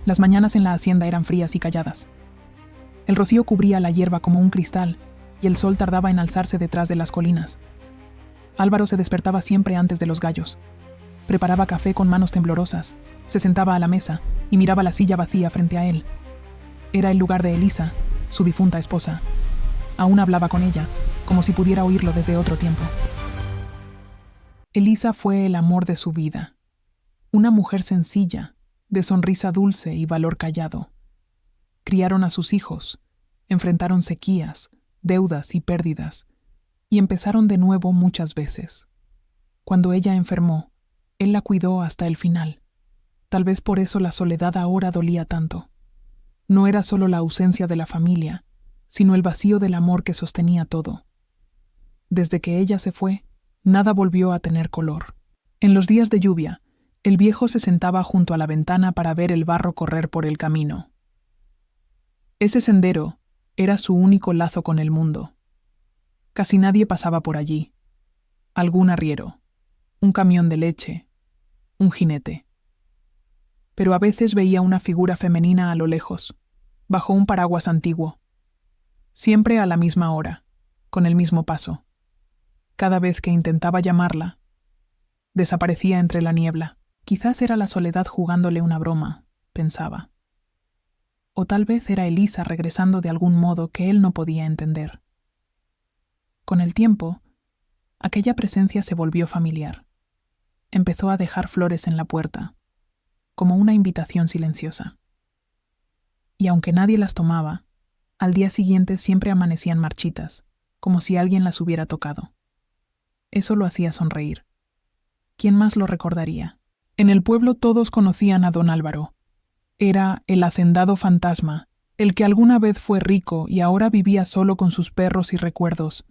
Las mañanas en la hacienda eran frías y calladas. El rocío cubría la hierba como un cristal y el sol tardaba en alzarse detrás de las colinas. Álvaro se despertaba siempre antes de los gallos. Preparaba café con manos temblorosas, se sentaba a la mesa y miraba la silla vacía frente a él. Era el lugar de Elisa, su difunta esposa. Aún hablaba con ella, como si pudiera oírlo desde otro tiempo. Elisa fue el amor de su vida. Una mujer sencilla, de sonrisa dulce y valor callado. Criaron a sus hijos, enfrentaron sequías, deudas y pérdidas, y empezaron de nuevo muchas veces. Cuando ella enfermó, él la cuidó hasta el final. Tal vez por eso la soledad ahora dolía tanto. No era solo la ausencia de la familia, sino el vacío del amor que sostenía todo. Desde que ella se fue, nada volvió a tener color. En los días de lluvia, el viejo se sentaba junto a la ventana para ver el barro correr por el camino. Ese sendero era su único lazo con el mundo. Casi nadie pasaba por allí. Algún arriero, un camión de leche, un jinete. Pero a veces veía una figura femenina a lo lejos, bajo un paraguas antiguo. Siempre a la misma hora, con el mismo paso. Cada vez que intentaba llamarla, desaparecía entre la niebla. Quizás era la soledad jugándole una broma, pensaba. O tal vez era Elisa regresando de algún modo que él no podía entender. Con el tiempo, aquella presencia se volvió familiar. Empezó a dejar flores en la puerta, como una invitación silenciosa. Y aunque nadie las tomaba, al día siguiente siempre amanecían marchitas, como si alguien las hubiera tocado. Eso lo hacía sonreír. ¿Quién más lo recordaría? En el pueblo todos conocían a don Álvaro. Era el hacendado fantasma, el que alguna vez fue rico y ahora vivía solo con sus perros y recuerdos.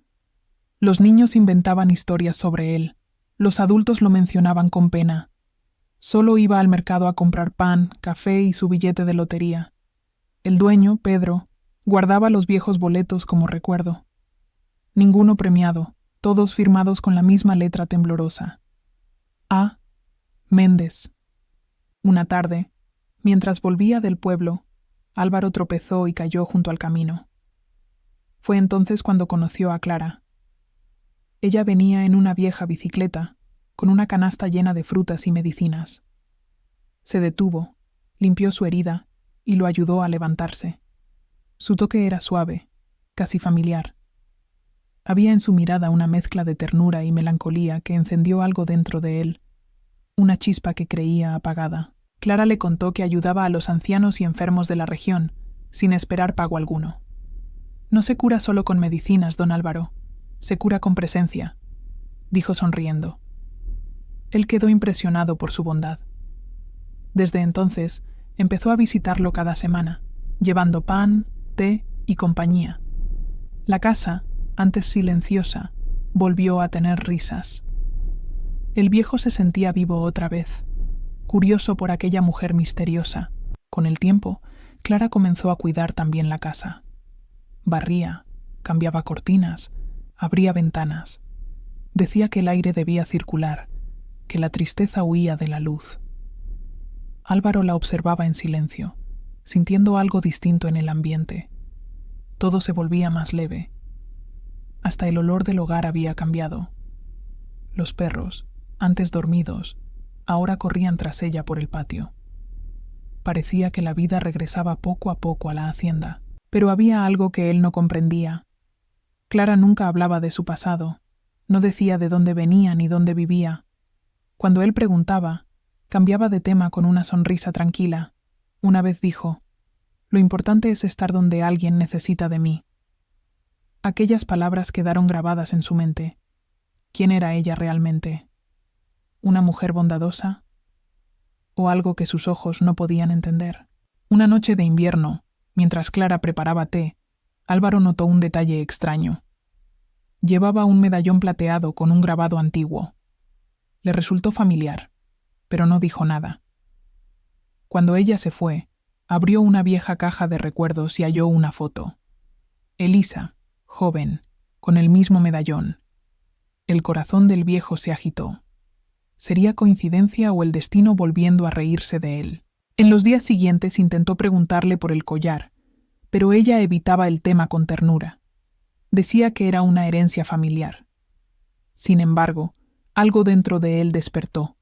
Los niños inventaban historias sobre él. Los adultos lo mencionaban con pena. Solo iba al mercado a comprar pan, café y su billete de lotería. El dueño, Pedro, guardaba los viejos boletos como recuerdo. Ninguno premiado, todos firmados con la misma letra temblorosa. A. Méndez. Una tarde, mientras volvía del pueblo, Álvaro tropezó y cayó junto al camino. Fue entonces cuando conoció a Clara. Ella venía en una vieja bicicleta, con una canasta llena de frutas y medicinas. Se detuvo, limpió su herida y lo ayudó a levantarse. Su toque era suave, casi familiar. Había en su mirada una mezcla de ternura y melancolía que encendió algo dentro de él, una chispa que creía apagada. Clara le contó que ayudaba a los ancianos y enfermos de la región, sin esperar pago alguno. No se cura solo con medicinas, don Álvaro, se cura con presencia, dijo sonriendo. Él quedó impresionado por su bondad. Desde entonces, empezó a visitarlo cada semana, llevando pan, té y compañía. La casa, antes silenciosa, volvió a tener risas. El viejo se sentía vivo otra vez, curioso por aquella mujer misteriosa. Con el tiempo, Clara comenzó a cuidar también la casa. Barría, cambiaba cortinas, abría ventanas. Decía que el aire debía circular, que la tristeza huía de la luz. Álvaro la observaba en silencio, sintiendo algo distinto en el ambiente. Todo se volvía más leve. Hasta el olor del hogar había cambiado. Los perros, antes dormidos, ahora corrían tras ella por el patio. Parecía que la vida regresaba poco a poco a la hacienda, pero había algo que él no comprendía. Clara nunca hablaba de su pasado, no decía de dónde venía ni dónde vivía. Cuando él preguntaba, cambiaba de tema con una sonrisa tranquila. Una vez dijo: «Lo importante es estar donde alguien necesita de mí». Aquellas palabras quedaron grabadas en su mente. ¿Quién era ella realmente? ¿Una mujer bondadosa? ¿O algo que sus ojos no podían entender? Una noche de invierno, mientras Clara preparaba té, Álvaro notó un detalle extraño. Llevaba un medallón plateado con un grabado antiguo. Le resultó familiar, pero no dijo nada. Cuando ella se fue, abrió una vieja caja de recuerdos y halló una foto. Elisa, joven, con el mismo medallón. El corazón del viejo se agitó. ¿Sería coincidencia o el destino volviendo a reírse de él? En los días siguientes intentó preguntarle por el collar, pero ella evitaba el tema con ternura. Decía que era una herencia familiar. Sin embargo, algo dentro de él despertó,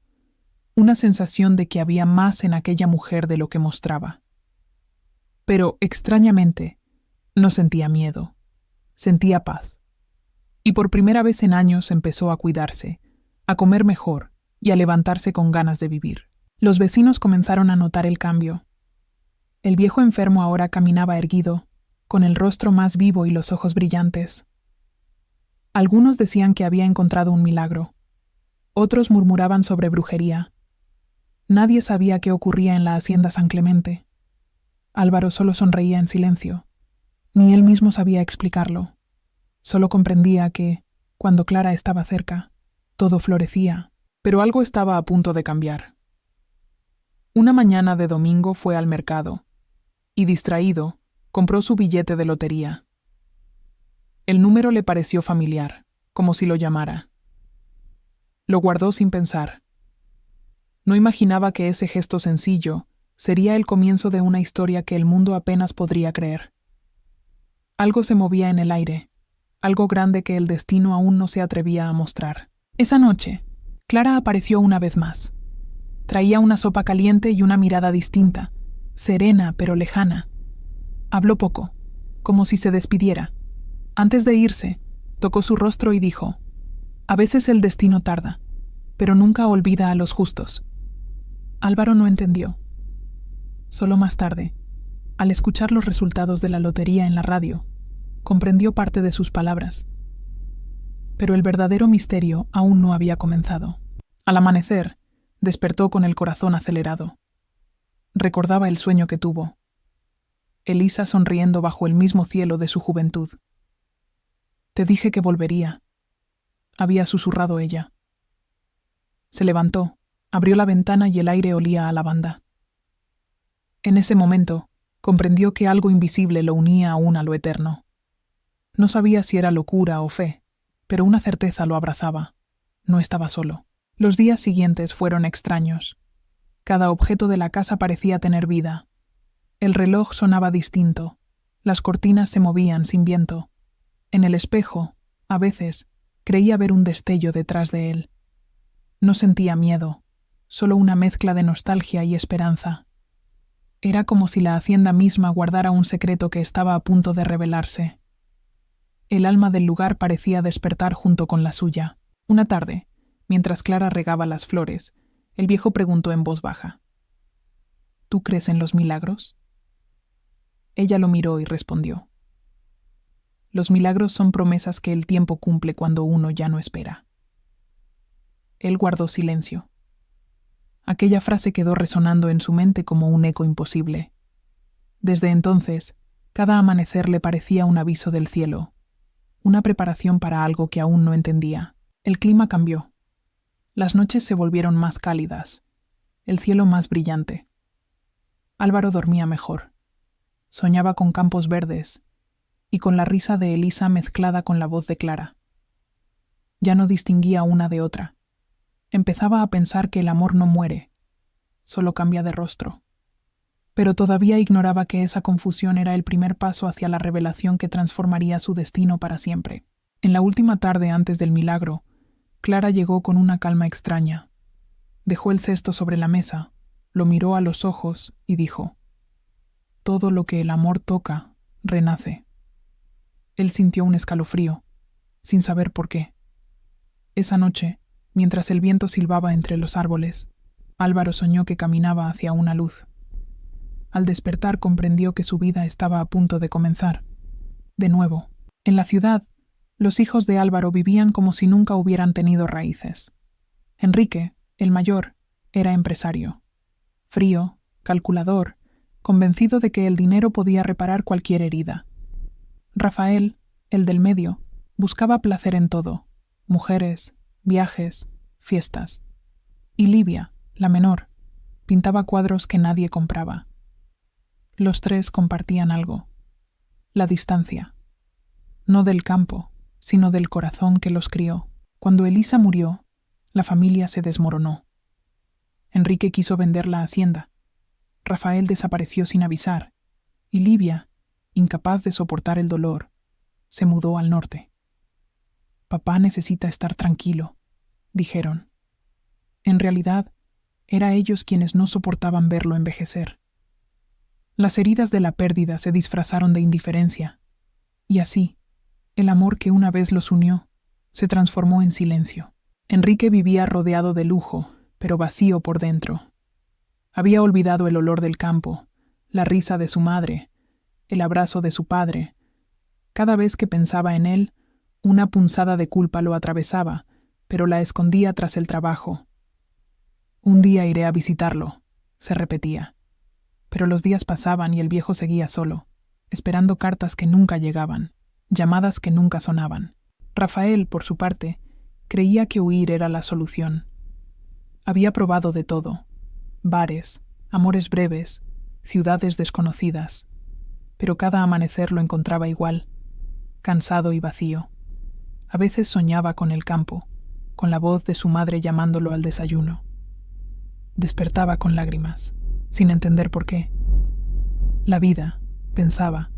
una sensación de que había más en aquella mujer de lo que mostraba. Pero, extrañamente, no sentía miedo, sentía paz. Y por primera vez en años empezó a cuidarse, a comer mejor y a levantarse con ganas de vivir. Los vecinos comenzaron a notar el cambio. El viejo enfermo ahora caminaba erguido, con el rostro más vivo y los ojos brillantes. Algunos decían que había encontrado un milagro. Otros murmuraban sobre brujería. Nadie sabía qué ocurría en la hacienda San Clemente. Álvaro solo sonreía en silencio. Ni él mismo sabía explicarlo. Solo comprendía que, cuando Clara estaba cerca, todo florecía, pero algo estaba a punto de cambiar. Una mañana de domingo fue al mercado, y distraído, compró su billete de lotería. El número le pareció familiar, como si lo llamara. Lo guardó sin pensar. No imaginaba que ese gesto sencillo sería el comienzo de una historia que el mundo apenas podría creer. Algo se movía en el aire, algo grande que el destino aún no se atrevía a mostrar. Esa noche, Clara apareció una vez más. Traía una sopa caliente y una mirada distinta, serena pero lejana. Habló poco, como si se despidiera. Antes de irse, tocó su rostro y dijo: «A veces el destino tarda, pero nunca olvida a los justos». Álvaro no entendió. Solo más tarde, al escuchar los resultados de la lotería en la radio, comprendió parte de sus palabras. Pero el verdadero misterio aún no había comenzado. Al amanecer, despertó con el corazón acelerado. Recordaba el sueño que tuvo. Elisa sonriendo bajo el mismo cielo de su juventud. «Te dije que volvería», había susurrado ella. Se levantó, abrió la ventana y el aire olía a lavanda. En ese momento, comprendió que algo invisible lo unía aún a lo eterno. No sabía si era locura o fe, pero una certeza lo abrazaba. No estaba solo. Los días siguientes fueron extraños. Cada objeto de la casa parecía tener vida. El reloj sonaba distinto. Las cortinas se movían sin viento. En el espejo, a veces, creía ver un destello detrás de él. No sentía miedo, solo una mezcla de nostalgia y esperanza. Era como si la hacienda misma guardara un secreto que estaba a punto de revelarse. El alma del lugar parecía despertar junto con la suya. Una tarde, mientras Clara regaba las flores, el viejo preguntó en voz baja: «¿Tú crees en los milagros?». Ella lo miró y respondió: «Los milagros son promesas que el tiempo cumple cuando uno ya no espera». Él guardó silencio. Aquella frase quedó resonando en su mente como un eco imposible. Desde entonces, cada amanecer le parecía un aviso del cielo, una preparación para algo que aún no entendía. El clima cambió. Las noches se volvieron más cálidas, el cielo más brillante. Álvaro dormía mejor. Soñaba con campos verdes y con la risa de Elisa mezclada con la voz de Clara. Ya no distinguía una de otra. Empezaba a pensar que el amor no muere, solo cambia de rostro. Pero todavía ignoraba que esa confusión era el primer paso hacia la revelación que transformaría su destino para siempre. En la última tarde antes del milagro, Clara llegó con una calma extraña. Dejó el cesto sobre la mesa, lo miró a los ojos y dijo: «Todo lo que el amor toca, renace». Él sintió un escalofrío, sin saber por qué. Esa noche, mientras el viento silbaba entre los árboles, Álvaro soñó que caminaba hacia una luz. Al despertar comprendió que su vida estaba a punto de comenzar. De nuevo, en la ciudad, los hijos de Álvaro vivían como si nunca hubieran tenido raíces. Enrique, el mayor, era empresario. Frío, calculador, convencido de que el dinero podía reparar cualquier herida. Rafael, el del medio, buscaba placer en todo: mujeres, viajes, fiestas. Y Livia, la menor, pintaba cuadros que nadie compraba. Los tres compartían algo: la distancia. No del campo, sino del corazón que los crió. Cuando Elisa murió, la familia se desmoronó. Enrique quiso vender la hacienda, Rafael desapareció sin avisar, y Livia, incapaz de soportar el dolor, se mudó al norte. Papá necesita estar tranquilo, dijeron. En realidad, era ellos quienes no soportaban verlo envejecer. Las heridas de la pérdida se disfrazaron de indiferencia, y así, el amor que una vez los unió se transformó en silencio. Enrique vivía rodeado de lujo, pero vacío por dentro. Había olvidado el olor del campo, la risa de su madre, el abrazo de su padre. Cada vez que pensaba en él, una punzada de culpa lo atravesaba, pero la escondía tras el trabajo. Un día iré a visitarlo, se repetía. Pero los días pasaban y el viejo seguía solo, esperando cartas que nunca llegaban, llamadas que nunca sonaban. Rafael, por su parte, creía que huir era la solución. Había probado de todo: bares, amores breves, ciudades desconocidas, pero cada amanecer lo encontraba igual, cansado y vacío. A veces soñaba con el campo, con la voz de su madre llamándolo al desayuno. Despertaba con lágrimas, sin entender por qué. La vida, pensaba,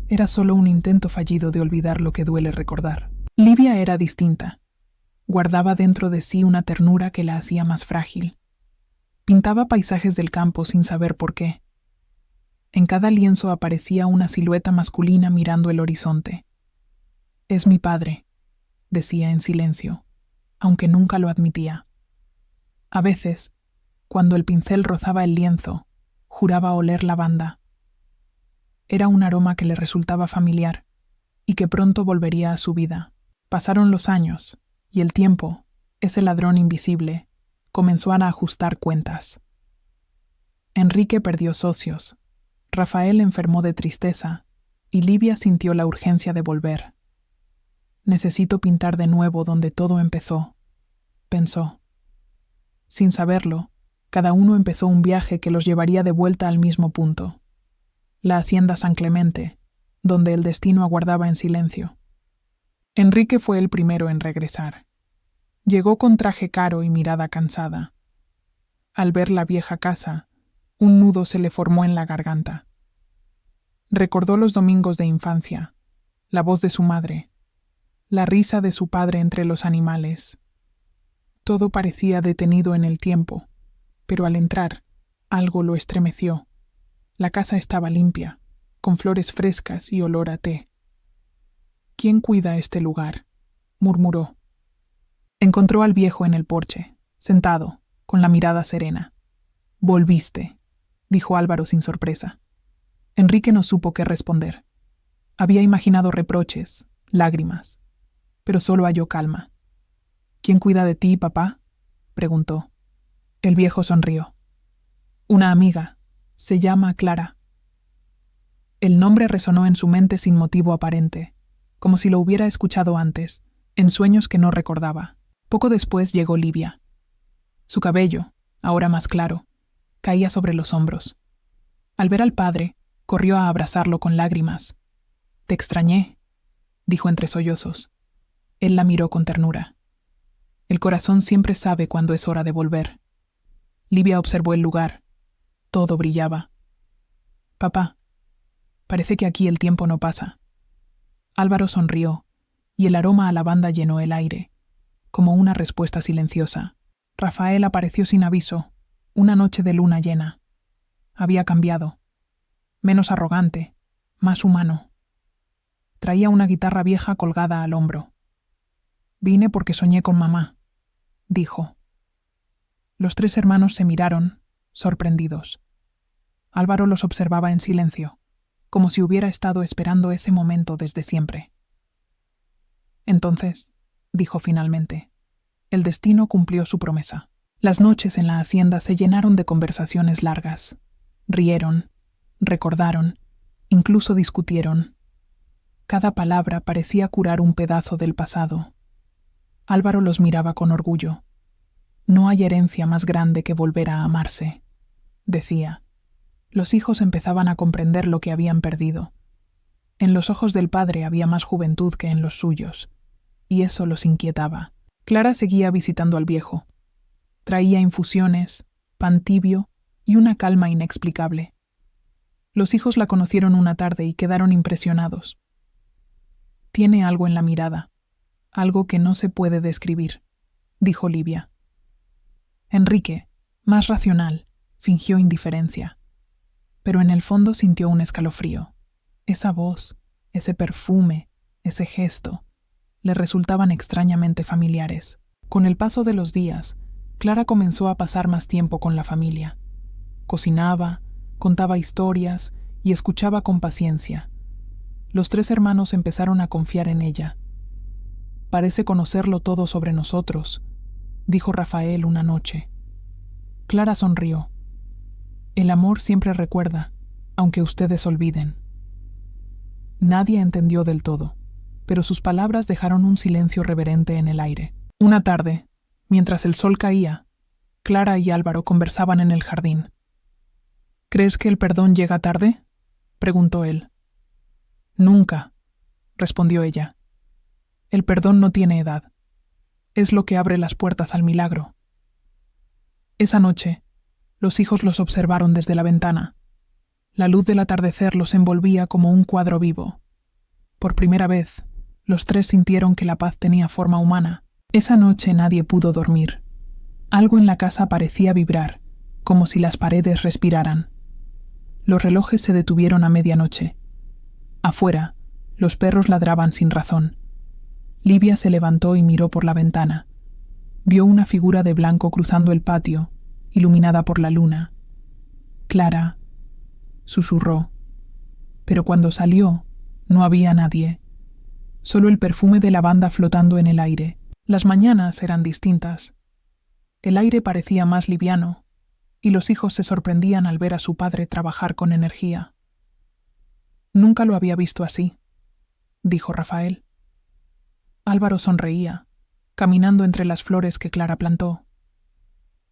era solo un intento fallido de olvidar lo que duele recordar. Livia era distinta. Guardaba dentro de sí una ternura que la hacía más frágil. Pintaba paisajes del campo sin saber por qué. En cada lienzo aparecía una silueta masculina mirando el horizonte. «Es mi padre», decía en silencio, aunque nunca lo admitía. A veces, cuando el pincel rozaba el lienzo, juraba oler lavanda. Era un aroma que le resultaba familiar y que pronto volvería a su vida. Pasaron los años, y el tiempo, ese ladrón invisible, comenzó a ajustar cuentas. Enrique perdió socios, Rafael enfermó de tristeza, y Livia sintió la urgencia de volver. «Necesito pintar de nuevo donde todo empezó», pensó. Sin saberlo, cada uno empezó un viaje que los llevaría de vuelta al mismo punto: la hacienda San Clemente, donde el destino aguardaba en silencio. Enrique fue el primero en regresar. Llegó con traje caro y mirada cansada. Al ver la vieja casa, un nudo se le formó en la garganta. Recordó los domingos de infancia, la voz de su madre, la risa de su padre entre los animales. Todo parecía detenido en el tiempo, pero al entrar, algo lo estremeció. La casa estaba limpia, con flores frescas y olor a té. «¿Quién cuida este lugar?», murmuró. Encontró al viejo en el porche, sentado, con la mirada serena. «Volviste», dijo Álvaro sin sorpresa. Enrique no supo qué responder. Había imaginado reproches, lágrimas, pero solo halló calma. «¿Quién cuida de ti, papá?», preguntó. El viejo sonrió. «Una amiga. Se llama Clara». El nombre resonó en su mente sin motivo aparente, como si lo hubiera escuchado antes, en sueños que no recordaba. Poco después llegó Livia. Su cabello, ahora más claro, caía sobre los hombros. Al ver al padre, corrió a abrazarlo con lágrimas. «Te extrañé», dijo entre sollozos. Él la miró con ternura. El corazón siempre sabe cuándo es hora de volver. Livia observó el lugar. Todo brillaba. «Papá, parece que aquí el tiempo no pasa». Álvaro sonrió, y el aroma a lavanda llenó el aire, como una respuesta silenciosa. Rafael apareció sin aviso, una noche de luna llena. Había cambiado. Menos arrogante, más humano. Traía una guitarra vieja colgada al hombro. «Vine porque soñé con mamá», dijo. Los tres hermanos se miraron, sorprendidos. Álvaro los observaba en silencio, como si hubiera estado esperando ese momento desde siempre. «Entonces», dijo finalmente, «el destino cumplió su promesa». Las noches en la hacienda se llenaron de conversaciones largas. Rieron, recordaron, incluso discutieron. Cada palabra parecía curar un pedazo del pasado. Álvaro los miraba con orgullo. «No hay herencia más grande que volver a amarse», decía. Los hijos empezaban a comprender lo que habían perdido. En los ojos del padre había más juventud que en los suyos, y eso los inquietaba. Clara seguía visitando al viejo. Traía infusiones, pan tibio y una calma inexplicable. Los hijos la conocieron una tarde y quedaron impresionados. Tiene algo en la mirada, algo que no se puede describir, dijo Livia. Enrique, más racional, fingió indiferencia, pero en el fondo sintió un escalofrío. Esa voz, ese perfume, ese gesto, le resultaban extrañamente familiares. Con el paso de los días, Clara comenzó a pasar más tiempo con la familia. Cocinaba, contaba historias y escuchaba con paciencia. Los 3 hermanos empezaron a confiar en ella. Parece conocerlo todo sobre nosotros, dijo Rafael una noche. Clara sonrió. El amor siempre recuerda, aunque ustedes olviden. Nadie entendió del todo, pero sus palabras dejaron un silencio reverente en el aire. Una tarde, mientras el sol caía, Clara y Álvaro conversaban en el jardín. ¿Crees que el perdón llega tarde?, preguntó él. Nunca, respondió ella. El perdón no tiene edad. Es lo que abre las puertas al milagro. Esa noche, los hijos los observaron desde la ventana. La luz del atardecer los envolvía como un cuadro vivo. Por primera vez, los 3 sintieron que la paz tenía forma humana. Esa noche nadie pudo dormir. Algo en la casa parecía vibrar, como si las paredes respiraran. Los relojes se detuvieron a medianoche. Afuera, los perros ladraban sin razón. Livia se levantó y miró por la ventana. Vio una figura de blanco cruzando el patio, iluminada por la luna. Clara, susurró. Pero cuando salió, no había nadie. Solo el perfume de lavanda flotando en el aire. Las mañanas eran distintas. El aire parecía más liviano, y los hijos se sorprendían al ver a su padre trabajar con energía. Nunca lo había visto así, dijo Rafael. Álvaro sonreía, caminando entre las flores que Clara plantó.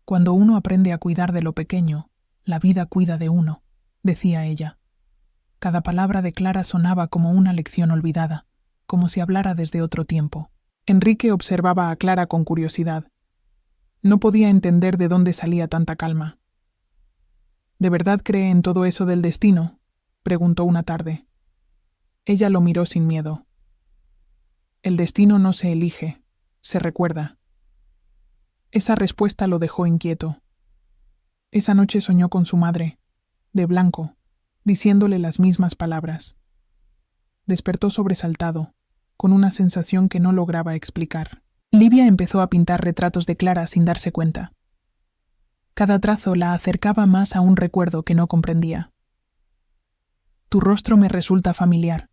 Cuando uno aprende a cuidar de lo pequeño, la vida cuida de uno, decía ella. Cada palabra de Clara sonaba como una lección olvidada, como si hablara desde otro tiempo. Enrique observaba a Clara con curiosidad. No podía entender de dónde salía tanta calma. ¿De verdad cree en todo eso del destino?, preguntó una tarde. Ella lo miró sin miedo. El destino no se elige, se recuerda. Esa respuesta lo dejó inquieto. Esa noche soñó con su madre, de blanco, diciéndole las mismas palabras. Despertó sobresaltado, con una sensación que no lograba explicar. Livia empezó a pintar retratos de Clara sin darse cuenta. Cada trazo la acercaba más a un recuerdo que no comprendía. Tu rostro me resulta familiar,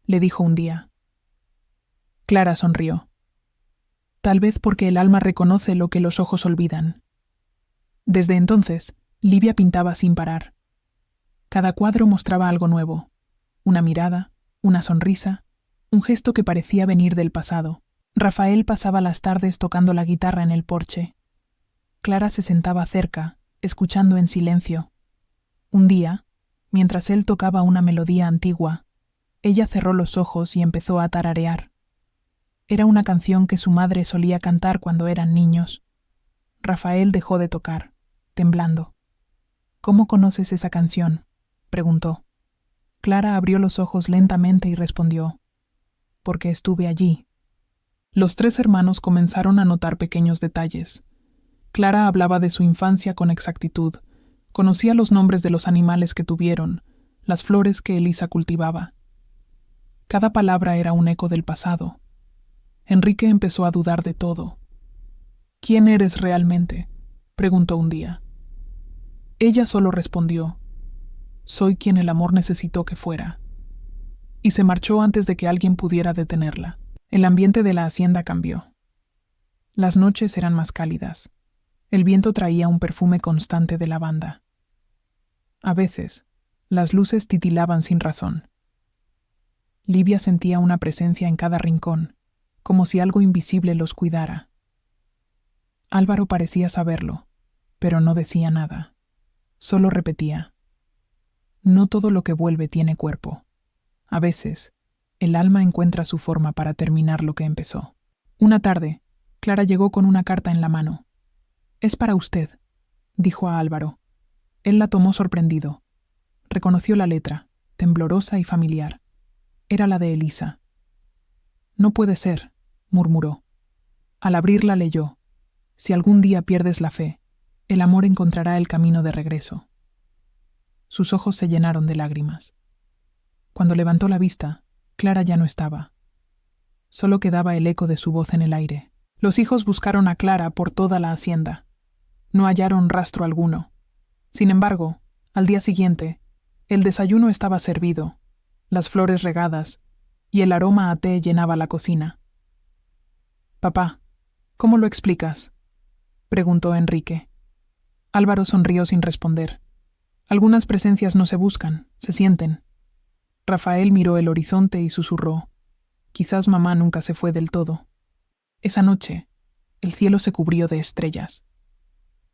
le dijo un día. Clara sonrió. Tal vez porque el alma reconoce lo que los ojos olvidan. Desde entonces, Livia pintaba sin parar. Cada cuadro mostraba algo nuevo, una mirada, una sonrisa, un gesto que parecía venir del pasado. Rafael pasaba las tardes tocando la guitarra en el porche. Clara se sentaba cerca, escuchando en silencio. Un día, mientras él tocaba una melodía antigua, ella cerró los ojos y empezó a tararear. Era una canción que su madre solía cantar cuando eran niños. Rafael dejó de tocar, temblando. ¿Cómo conoces esa canción?, preguntó. Clara abrió los ojos lentamente y respondió: porque estuve allí. Los 3 hermanos comenzaron a notar pequeños detalles. Clara hablaba de su infancia con exactitud. Conocía los nombres de los animales que tuvieron, las flores que Elisa cultivaba. Cada palabra era un eco del pasado. Enrique empezó a dudar de todo. ¿Quién eres realmente?, preguntó un día. Ella solo respondió: soy quien el amor necesitó que fuera. Y se marchó antes de que alguien pudiera detenerla. El ambiente de la hacienda cambió. Las noches eran más cálidas. El viento traía un perfume constante de lavanda. A veces, las luces titilaban sin razón. Livia sentía una presencia en cada rincón, como si algo invisible los cuidara. Álvaro parecía saberlo, pero no decía nada. Solo repetía: no todo lo que vuelve tiene cuerpo. A veces, el alma encuentra su forma para terminar lo que empezó. Una tarde, Clara llegó con una carta en la mano. «Es para usted», dijo a Álvaro. Él la tomó sorprendido. Reconoció la letra, temblorosa y familiar. Era la de Elisa. «No puede ser», murmuró. Al abrirla leyó: «Si algún día pierdes la fe, el amor encontrará el camino de regreso». Sus ojos se llenaron de lágrimas. Cuando levantó la vista, Clara ya no estaba. Solo quedaba el eco de su voz en el aire. Los hijos buscaron a Clara por toda la hacienda. No hallaron rastro alguno. Sin embargo, al día siguiente, el desayuno estaba servido, las flores regadas, y el aroma a té llenaba la cocina. «Papá, ¿cómo lo explicas?», preguntó Enrique. Álvaro sonrió sin responder. Algunas presencias no se buscan, se sienten. Rafael miró el horizonte y susurró: «Quizás mamá nunca se fue del todo». Esa noche, el cielo se cubrió de estrellas.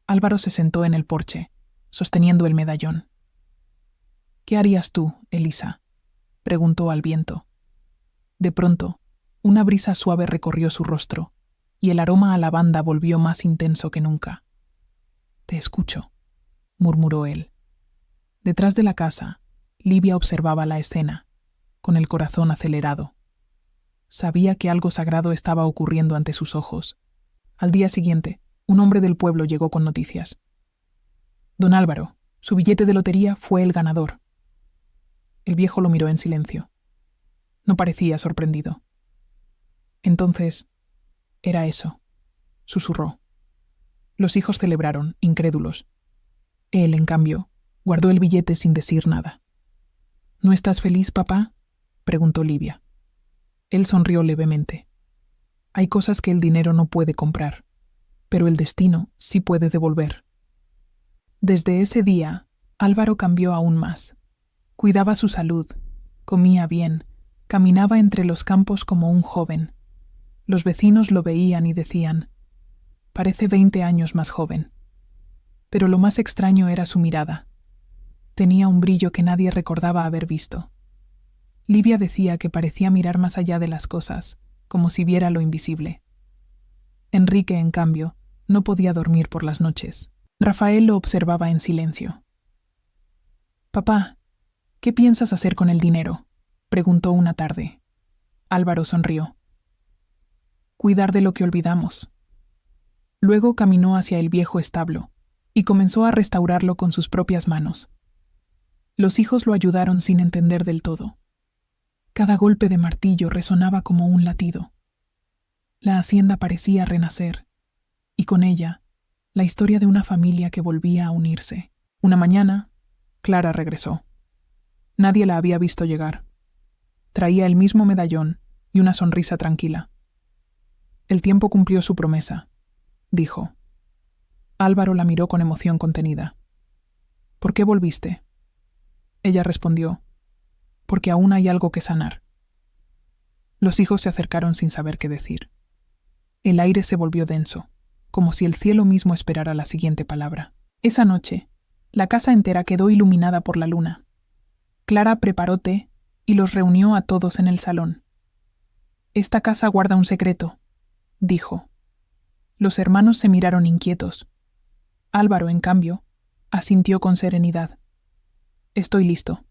Álvaro se sentó en el porche, sosteniendo el medallón. «¿Qué harías tú, Elisa?», preguntó al viento. De pronto, una brisa suave recorrió su rostro, y el aroma a lavanda volvió más intenso que nunca. «Te escucho», murmuró él. Detrás de la casa, Livia observaba la escena, con el corazón acelerado. Sabía que algo sagrado estaba ocurriendo ante sus ojos. Al día siguiente, un hombre del pueblo llegó con noticias. «Don Álvaro, su billete de lotería fue el ganador». El viejo lo miró en silencio. No parecía sorprendido. «Entonces, era eso», susurró. Los hijos celebraron, incrédulos. Él, en cambio, guardó el billete sin decir nada. «¿No estás feliz, papá?», preguntó Livia. Él sonrió levemente. «Hay cosas que el dinero no puede comprar, pero el destino sí puede devolver». Desde ese día, Álvaro cambió aún más. Cuidaba su salud, comía bien, caminaba entre los campos como un joven. Los vecinos lo veían y decían: «Parece 20 años más joven». Pero lo más extraño era su mirada. Tenía un brillo que nadie recordaba haber visto. Livia decía que parecía mirar más allá de las cosas, como si viera lo invisible. Enrique, en cambio, no podía dormir por las noches. Rafael lo observaba en silencio. «Papá, ¿qué piensas hacer con el dinero?», preguntó una tarde. Álvaro sonrió. «Cuidar de lo que olvidamos». Luego caminó hacia el viejo establo y comenzó a restaurarlo con sus propias manos. Los hijos lo ayudaron sin entender del todo. Cada golpe de martillo resonaba como un latido. La hacienda parecía renacer, y con ella, la historia de una familia que volvía a unirse. Una mañana, Clara regresó. Nadie la había visto llegar. Traía el mismo medallón y una sonrisa tranquila. «El tiempo cumplió su promesa», dijo. Álvaro la miró con emoción contenida. «¿Por qué volviste?». Ella respondió: «Porque aún hay algo que sanar». Los hijos se acercaron sin saber qué decir. El aire se volvió denso, como si el cielo mismo esperara la siguiente palabra. Esa noche, la casa entera quedó iluminada por la luna. Clara preparó té y los reunió a todos en el salón. «Esta casa guarda un secreto», dijo. Los hermanos se miraron inquietos. Álvaro, en cambio, asintió con serenidad. «Estoy listo».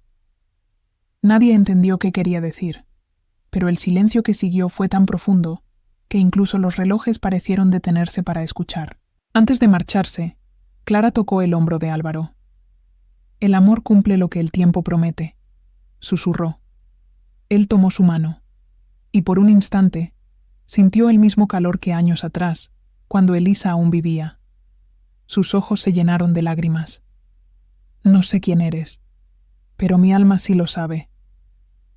Nadie entendió qué quería decir, pero el silencio que siguió fue tan profundo que incluso los relojes parecieron detenerse para escuchar. Antes de marcharse, Clara tocó el hombro de Álvaro. «El amor cumple lo que el tiempo promete», susurró. Él tomó su mano, y por un instante sintió el mismo calor que años atrás, cuando Elisa aún vivía. Sus ojos se llenaron de lágrimas. «No sé quién eres, pero mi alma sí lo sabe».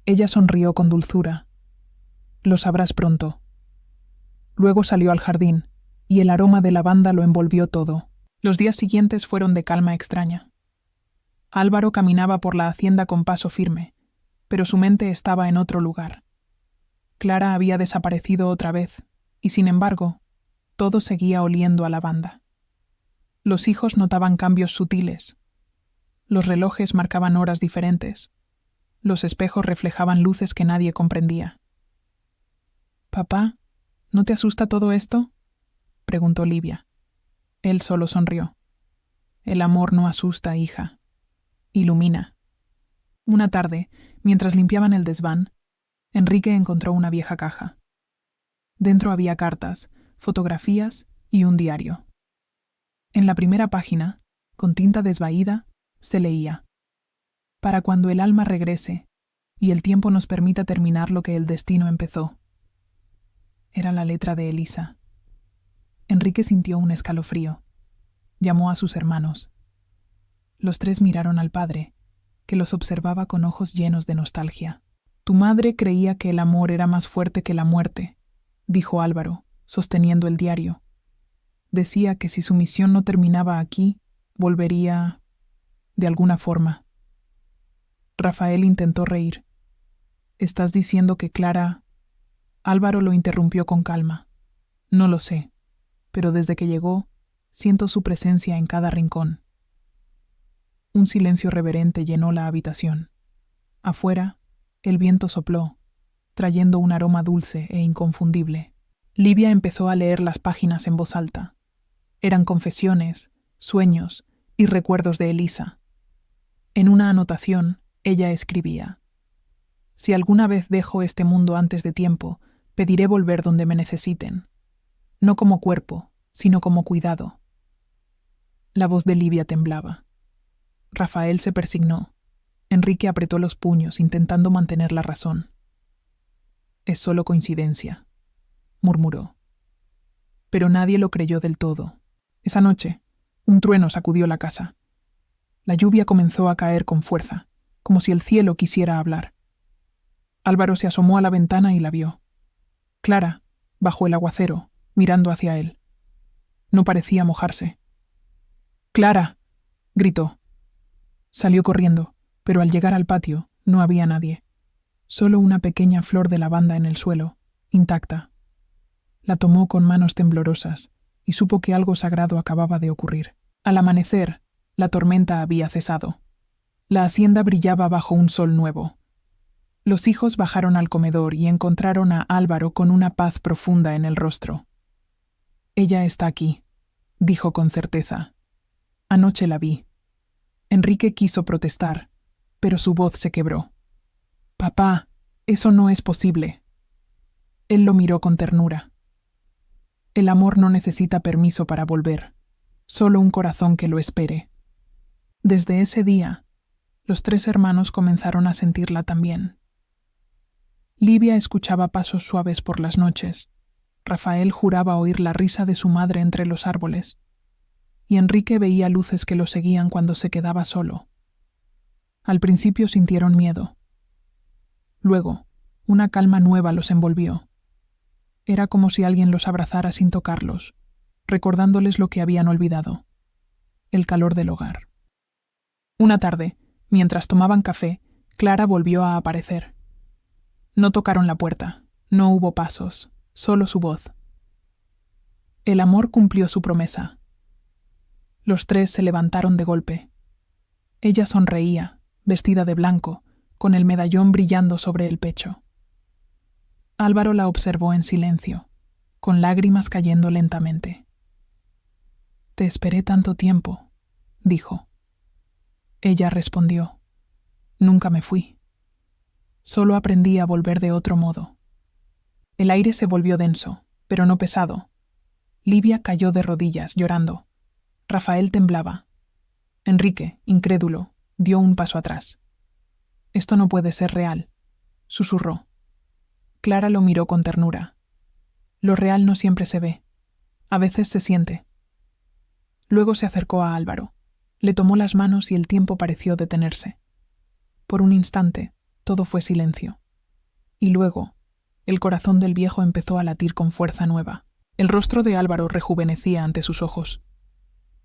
Ella sonrió con dulzura. «Lo sabrás pronto». Luego salió al jardín, y el aroma de lavanda lo envolvió todo. Los días siguientes fueron de calma extraña. Álvaro caminaba por la hacienda con paso firme, pero su mente estaba en otro lugar. Clara había desaparecido otra vez, y sin embargo, todo seguía oliendo a lavanda. Los hijos notaban cambios sutiles. Los relojes marcaban horas diferentes. Los espejos reflejaban luces que nadie comprendía. «Papá, ¿no te asusta todo esto?», preguntó Livia. Él solo sonrió. El amor no asusta, hija. Ilumina. Una tarde, mientras limpiaban el desván, Enrique encontró una vieja caja. Dentro había cartas, fotografías y un diario. En la primera página, con tinta desvaída, se leía: «Para cuando el alma regrese y el tiempo nos permita terminar lo que el destino empezó». Era la letra de Elisa. Enrique sintió un escalofrío. Llamó a sus hermanos. Los tres miraron al padre, que los observaba con ojos llenos de nostalgia. «Tu madre creía que el amor era más fuerte que la muerte», dijo Álvaro, sosteniendo el diario. «Decía que si su misión no terminaba aquí, volvería de alguna forma». Rafael intentó reír. «¿Estás diciendo que Clara...?» Álvaro lo interrumpió con calma. «No lo sé, pero desde que llegó, siento su presencia en cada rincón». Un silencio reverente llenó la habitación. Afuera, el viento sopló, trayendo un aroma dulce e inconfundible. Livia empezó a leer las páginas en voz alta. Eran confesiones, sueños y recuerdos de Elisa. En una anotación, ella escribía: «Si alguna vez dejo este mundo antes de tiempo, pediré volver donde me necesiten. No como cuerpo, sino como cuidado». La voz de Livia temblaba. Rafael se persignó. Enrique apretó los puños, intentando mantener la razón. «Es solo coincidencia», murmuró. Pero nadie lo creyó del todo. Esa noche, un trueno sacudió la casa. La lluvia comenzó a caer con fuerza, como si el cielo quisiera hablar. Álvaro se asomó a la ventana y la vio. Clara, bajo el aguacero, mirando hacia él. No parecía mojarse. «¡Clara!», gritó. Salió corriendo, pero al llegar al patio no había nadie. Solo una pequeña flor de lavanda en el suelo, intacta. La tomó con manos temblorosas y supo que algo sagrado acababa de ocurrir. Al amanecer, la tormenta había cesado. La hacienda brillaba bajo un sol nuevo. Los hijos bajaron al comedor y encontraron a Álvaro con una paz profunda en el rostro. «Ella está aquí», dijo con certeza. «Anoche la vi». Enrique quiso protestar, pero su voz se quebró. «Papá, eso no es posible». Él lo miró con ternura. «El amor no necesita permiso para volver, solo un corazón que lo espere». Desde ese día, los tres hermanos comenzaron a sentirla también. Livia escuchaba pasos suaves por las noches. Rafael juraba oír la risa de su madre entre los árboles. Y Enrique veía luces que lo seguían cuando se quedaba solo. Al principio sintieron miedo. Luego, una calma nueva los envolvió. Era como si alguien los abrazara sin tocarlos, recordándoles lo que habían olvidado: el calor del hogar. Una tarde, mientras tomaban café, Clara volvió a aparecer. No tocaron la puerta, no hubo pasos, solo su voz. El amor cumplió su promesa. Los tres se levantaron de golpe. Ella sonreía, vestida de blanco, con el medallón brillando sobre el pecho. Álvaro la observó en silencio, con lágrimas cayendo lentamente. «Te esperé tanto tiempo», dijo. Ella respondió: «Nunca me fui. Solo aprendí a volver de otro modo». El aire se volvió denso, pero no pesado. Livia cayó de rodillas, llorando. Rafael temblaba. Enrique, incrédulo, dio un paso atrás. «Esto no puede ser real», susurró. Clara lo miró con ternura. «Lo real no siempre se ve. A veces se siente». Luego se acercó a Álvaro. Le tomó las manos y el tiempo pareció detenerse. Por un instante, todo fue silencio. Y luego, el corazón del viejo empezó a latir con fuerza nueva. El rostro de Álvaro rejuvenecía ante sus ojos.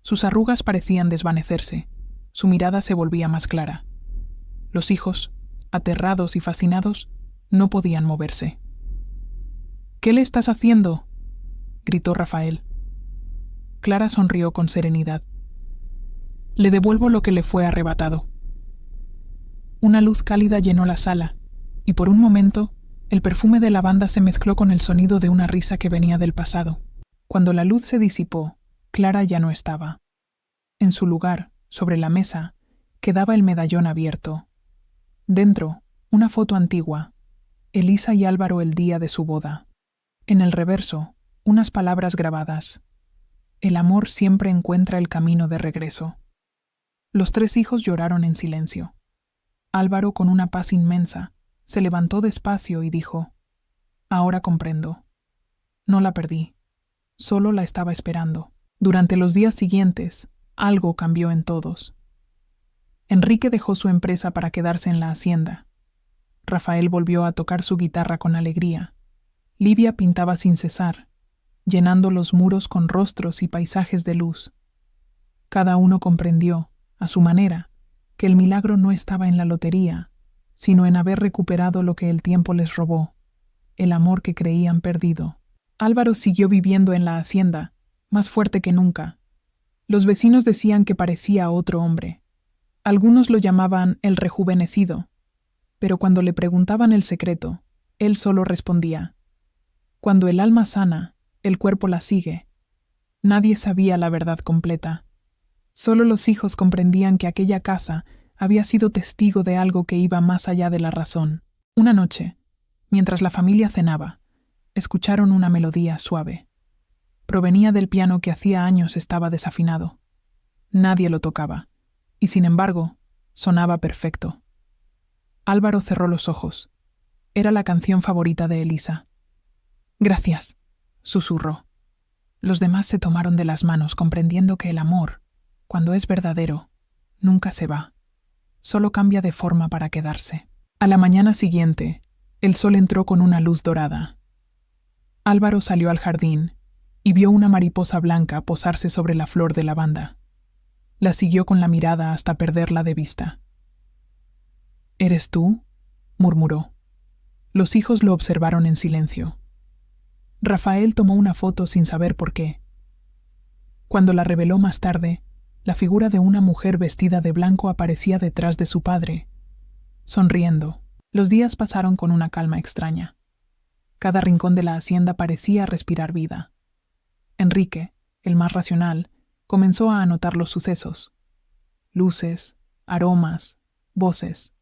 Sus arrugas parecían desvanecerse, su mirada se volvía más clara. Los hijos, aterrados y fascinados, no podían moverse. «¿Qué le estás haciendo?», gritó Rafael. Clara sonrió con serenidad. «Le devuelvo lo que le fue arrebatado». Una luz cálida llenó la sala, y por un momento, el perfume de lavanda se mezcló con el sonido de una risa que venía del pasado. Cuando la luz se disipó, Clara ya no estaba. En su lugar, sobre la mesa, quedaba el medallón abierto. Dentro, una foto antigua, Elisa y Álvaro el día de su boda. En el reverso, unas palabras grabadas. El amor siempre encuentra el camino de regreso. Los tres hijos lloraron en silencio. Álvaro, con una paz inmensa, se levantó despacio y dijo: «Ahora comprendo. No la perdí. Solo la estaba esperando». Durante los días siguientes, algo cambió en todos. Enrique dejó su empresa para quedarse en la hacienda. Rafael volvió a tocar su guitarra con alegría. Livia pintaba sin cesar, llenando los muros con rostros y paisajes de luz. Cada uno comprendió, a su manera, que el milagro no estaba en la lotería, sino en haber recuperado lo que el tiempo les robó, el amor que creían perdido. Álvaro siguió viviendo en la hacienda, más fuerte que nunca. Los vecinos decían que parecía otro hombre. Algunos lo llamaban el rejuvenecido, pero cuando le preguntaban el secreto, él solo respondía: «Cuando el alma sana, el cuerpo la sigue». Nadie sabía la verdad completa. Solo los hijos comprendían que aquella casa había sido testigo de algo que iba más allá de la razón. Una noche, mientras la familia cenaba, escucharon una melodía suave. Provenía del piano que hacía años estaba desafinado. Nadie lo tocaba, y sin embargo, sonaba perfecto. Álvaro cerró los ojos. Era la canción favorita de Elisa. «Gracias», susurró. Los demás se tomaron de las manos, comprendiendo que el amor, cuando es verdadero, nunca se va. Solo cambia de forma para quedarse. A la mañana siguiente, el sol entró con una luz dorada. Álvaro salió al jardín y vio una mariposa blanca posarse sobre la flor de lavanda. La siguió con la mirada hasta perderla de vista. «¿Eres tú?», murmuró. Los hijos lo observaron en silencio. Rafael tomó una foto sin saber por qué. Cuando la reveló más tarde, la figura de una mujer vestida de blanco aparecía detrás de su padre, sonriendo. Los días pasaron con una calma extraña. Cada rincón de la hacienda parecía respirar vida. Enrique, el más racional, comenzó a anotar los sucesos. Luces, aromas, voces.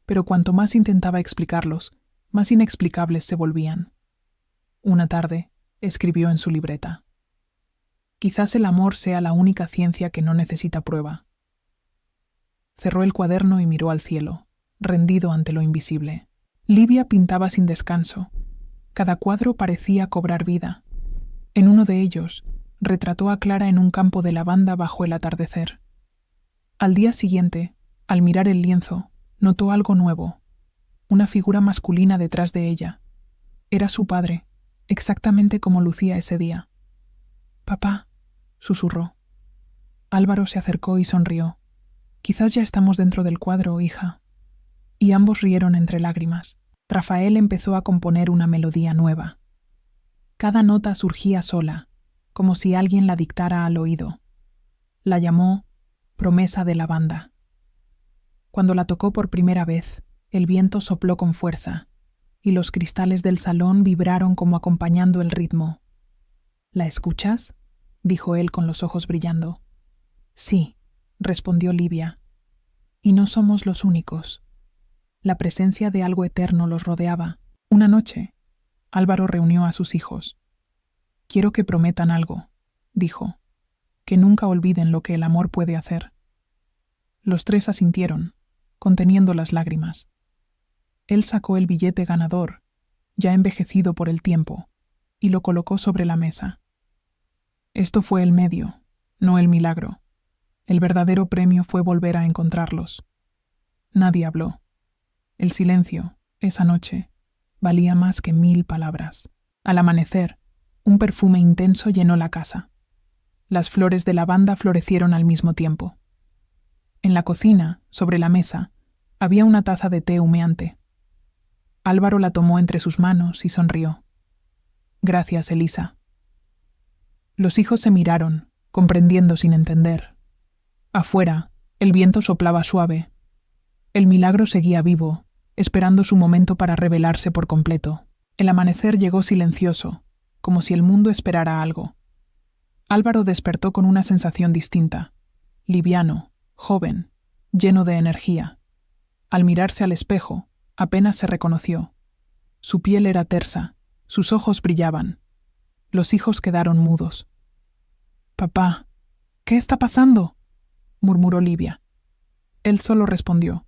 Pero cuanto más intentaba explicarlos, más inexplicables se volvían. Una tarde, escribió en su libreta: «Quizás el amor sea la única ciencia que no necesita prueba». Cerró el cuaderno y miró al cielo, rendido ante lo invisible. Livia pintaba sin descanso. Cada cuadro parecía cobrar vida. En uno de ellos, retrató a Clara en un campo de lavanda bajo el atardecer. Al día siguiente, al mirar el lienzo, notó algo nuevo, una figura masculina detrás de ella. Era su padre, exactamente como lucía ese día. «Papá», susurró. Álvaro se acercó y sonrió. «Quizás ya estamos dentro del cuadro, hija». Y ambos rieron entre lágrimas. Rafael empezó a componer una melodía nueva. Cada nota surgía sola, como si alguien la dictara al oído. La llamó Promesa de Lavanda. Cuando la tocó por primera vez, el viento sopló con fuerza, y los cristales del salón vibraron como acompañando el ritmo. «¿La escuchas?», dijo él con los ojos brillando. «Sí», respondió Livia. «Y no somos los únicos». La presencia de algo eterno los rodeaba. Una noche, Álvaro reunió a sus hijos. «Quiero que prometan algo», dijo, «que nunca olviden lo que el amor puede hacer». Los tres asintieron, conteniendo las lágrimas. Él sacó el billete ganador, ya envejecido por el tiempo, y lo colocó sobre la mesa. Esto fue el medio, no el milagro. El verdadero premio fue volver a encontrarlos. Nadie habló. El silencio, esa noche, valía más que 1000 palabras. Al amanecer, un perfume intenso llenó la casa. Las flores de lavanda florecieron al mismo tiempo. En la cocina, sobre la mesa, había una taza de té humeante. Álvaro la tomó entre sus manos y sonrió. «Gracias, Elisa». Los hijos se miraron, comprendiendo sin entender. Afuera, el viento soplaba suave. El milagro seguía vivo, esperando su momento para revelarse por completo. El amanecer llegó silencioso, como si el mundo esperara algo. Álvaro despertó con una sensación distinta, liviano, joven, lleno de energía. Al mirarse al espejo, apenas se reconoció. Su piel era tersa, sus ojos brillaban. Los hijos quedaron mudos. «Papá, ¿qué está pasando?», murmuró Livia. Él solo respondió: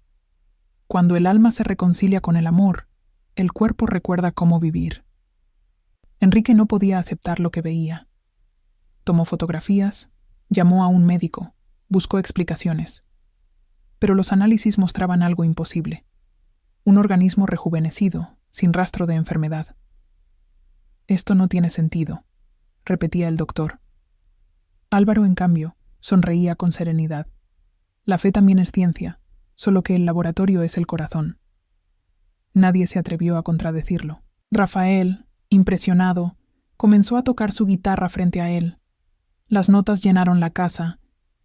«Cuando el alma se reconcilia con el amor, el cuerpo recuerda cómo vivir». Enrique no podía aceptar lo que veía. Tomó fotografías, llamó a un médico, buscó explicaciones. Pero los análisis mostraban algo imposible: un organismo rejuvenecido, sin rastro de enfermedad. «Esto no tiene sentido», repetía el doctor. Álvaro, en cambio, sonreía con serenidad. «La fe también es ciencia, solo que el laboratorio es el corazón». Nadie se atrevió a contradecirlo. Rafael, impresionado, comenzó a tocar su guitarra frente a él. Las notas llenaron la casa,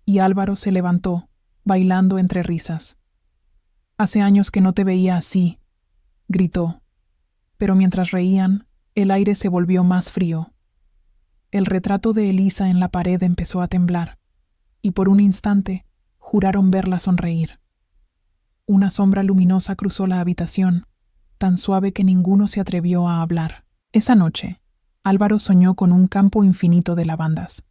y Álvaro se levantó, bailando entre risas. «Hace años que no te veía así», gritó. Pero mientras reían, el aire se volvió más frío. El retrato de Elisa en la pared empezó a temblar, y por un instante juraron verla sonreír. Una sombra luminosa cruzó la habitación, tan suave que ninguno se atrevió a hablar. Esa noche, Álvaro soñó con un campo infinito de lavandas.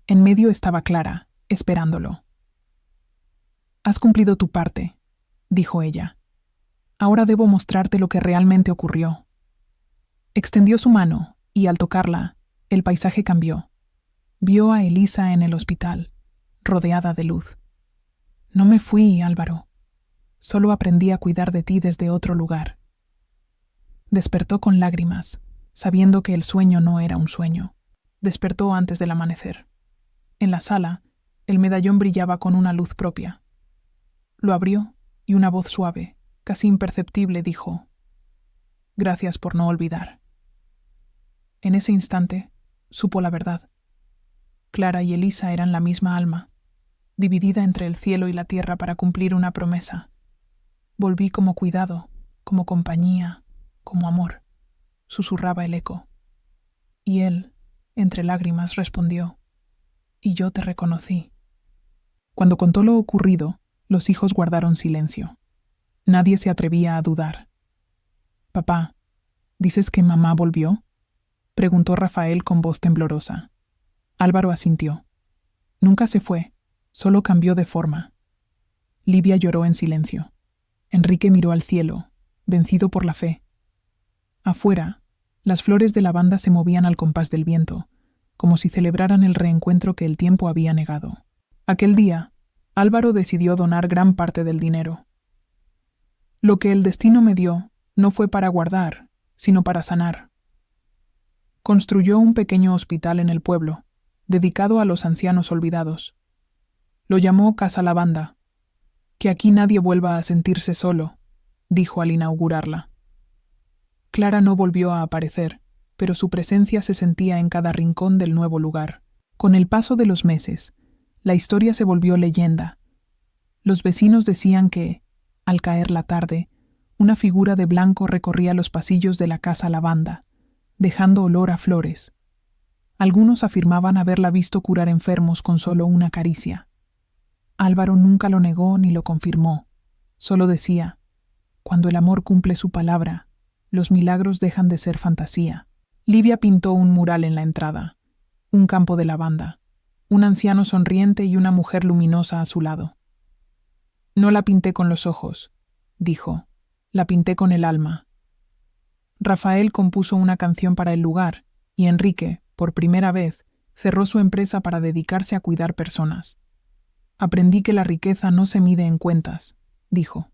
En medio estaba Clara, esperándolo. «Has cumplido tu parte», dijo ella. «Ahora debo mostrarte lo que realmente ocurrió». Extendió su mano, y al tocarla, el paisaje cambió. Vio a Elisa en el hospital, rodeada de luz. «No me fui, Álvaro. Solo aprendí a cuidar de ti desde otro lugar». Despertó con lágrimas, sabiendo que el sueño no era un sueño. Despertó antes del amanecer. En la sala, el medallón brillaba con una luz propia. Lo abrió, y una voz suave, casi imperceptible, dijo: «Gracias por no olvidar». En ese instante, supo la verdad. Clara y Elisa eran la misma alma, dividida entre el cielo y la tierra para cumplir una promesa. «Volví como cuidado, como compañía, como amor», susurraba el eco. Y él, entre lágrimas, respondió: «Y yo te reconocí». Cuando contó lo ocurrido, los hijos guardaron silencio. Nadie se atrevía a dudar. «Papá, ¿dices que mamá volvió?», preguntó Rafael con voz temblorosa. Álvaro asintió. «Nunca se fue, solo cambió de forma». Livia lloró en silencio. Enrique miró al cielo, vencido por la fe. Afuera, las flores de lavanda se movían al compás del viento, como si celebraran el reencuentro que el tiempo había negado. Aquel día, Álvaro decidió donar gran parte del dinero. «Lo que el destino me dio no fue para guardar, sino para sanar». Construyó un pequeño hospital en el pueblo, dedicado a los ancianos olvidados. Lo llamó Casa Lavanda. «Que aquí nadie vuelva a sentirse solo», dijo al inaugurarla. Clara no volvió a aparecer, pero su presencia se sentía en cada rincón del nuevo lugar. Con el paso de los meses, la historia se volvió leyenda. Los vecinos decían que, al caer la tarde, una figura de blanco recorría los pasillos de la Casa Lavanda, dejando olor a flores. Algunos afirmaban haberla visto curar enfermos con solo una caricia. Álvaro nunca lo negó ni lo confirmó. Solo decía: «Cuando el amor cumple su palabra, los milagros dejan de ser fantasía». Livia pintó un mural en la entrada, un campo de lavanda, un anciano sonriente y una mujer luminosa a su lado. «No la pinté con los ojos», dijo, «la pinté con el alma». Rafael compuso una canción para el lugar, y Enrique, por primera vez, cerró su empresa para dedicarse a cuidar personas. «Aprendí que la riqueza no se mide en cuentas», dijo.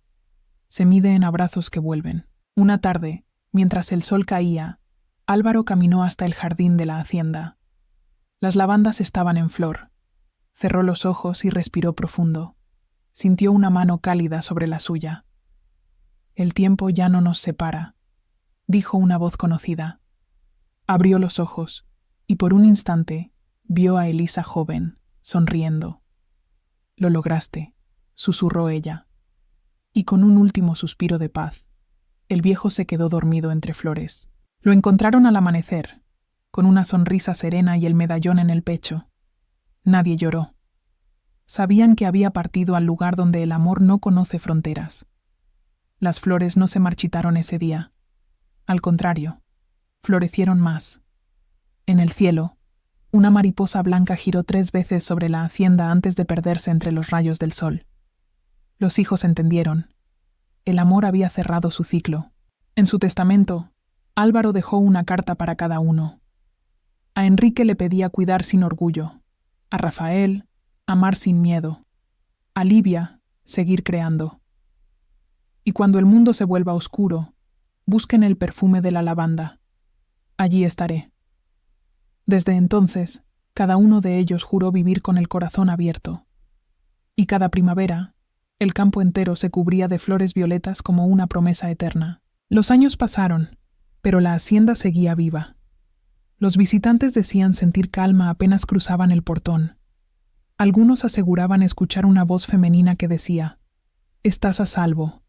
«Se mide en abrazos que vuelven». Una tarde, mientras el sol caía, Álvaro caminó hasta el jardín de la hacienda. Las lavandas estaban en flor. Cerró los ojos y respiró profundo. Sintió una mano cálida sobre la suya. «El tiempo ya no nos separa», dijo una voz conocida. Abrió los ojos, y por un instante vio a Elisa joven, sonriendo. «Lo lograste», susurró ella. Y con un último suspiro de paz, el viejo se quedó dormido entre flores. Lo encontraron al amanecer, con una sonrisa serena y el medallón en el pecho. Nadie lloró. Sabían que había partido al lugar donde el amor no conoce fronteras. Las flores no se marchitaron ese día. Al contrario, florecieron más. En el cielo, una mariposa blanca giró 3 veces sobre la hacienda antes de perderse entre los rayos del sol. Los hijos entendieron. El amor había cerrado su ciclo. En su testamento, Álvaro dejó una carta para cada uno. A Enrique le pedía cuidar sin orgullo, a Rafael, amar sin miedo, a Livia, seguir creando. Y cuando el mundo se vuelva oscuro, busquen el perfume de la lavanda. Allí estaré. Desde entonces, cada uno de ellos juró vivir con el corazón abierto. Y cada primavera, el campo entero se cubría de flores violetas como una promesa eterna. Los años pasaron, pero la hacienda seguía viva. Los visitantes decían sentir calma apenas cruzaban el portón. Algunos aseguraban escuchar una voz femenina que decía: «Estás a salvo».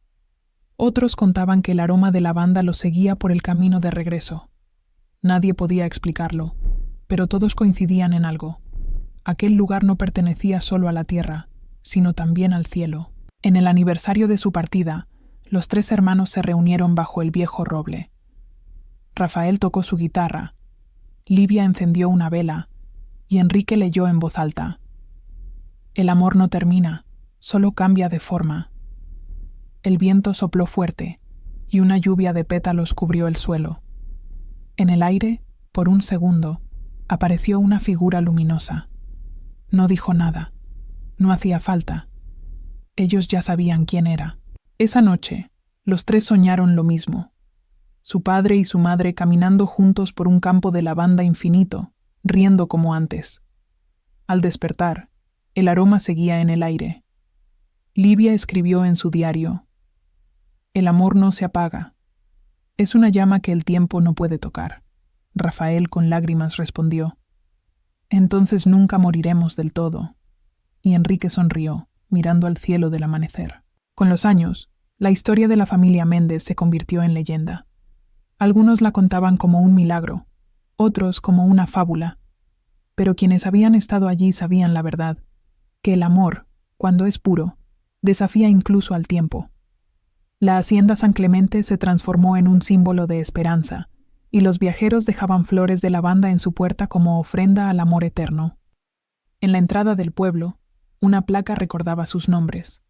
Otros contaban que el aroma de lavanda los seguía por el camino de regreso. Nadie podía explicarlo, pero todos coincidían en algo. Aquel lugar no pertenecía solo a la tierra, sino también al cielo. En el aniversario de su partida, los 3 hermanos se reunieron bajo el viejo roble. Rafael tocó su guitarra, Livia encendió una vela y Enrique leyó en voz alta: «El amor no termina, solo cambia de forma». El viento sopló fuerte y una lluvia de pétalos cubrió el suelo. En el aire, por un segundo, apareció una figura luminosa. No dijo nada. No hacía falta. Ellos ya sabían quién era. Esa noche, los 3 soñaron lo mismo. Su padre y su madre caminando juntos por un campo de lavanda infinito, riendo como antes. Al despertar, el aroma seguía en el aire. Livia escribió en su diario: «El amor no se apaga. Es una llama que el tiempo no puede tocar». Rafael con lágrimas respondió: «Entonces nunca moriremos del todo». Y Enrique sonrió, mirando al cielo del amanecer. Con los años, la historia de la familia Méndez se convirtió en leyenda. Algunos la contaban como un milagro, otros como una fábula. Pero quienes habían estado allí sabían la verdad, que el amor, cuando es puro, desafía incluso al tiempo. La hacienda San Clemente se transformó en un símbolo de esperanza, y los viajeros dejaban flores de lavanda en su puerta como ofrenda al amor eterno. En la entrada del pueblo, una placa recordaba sus nombres: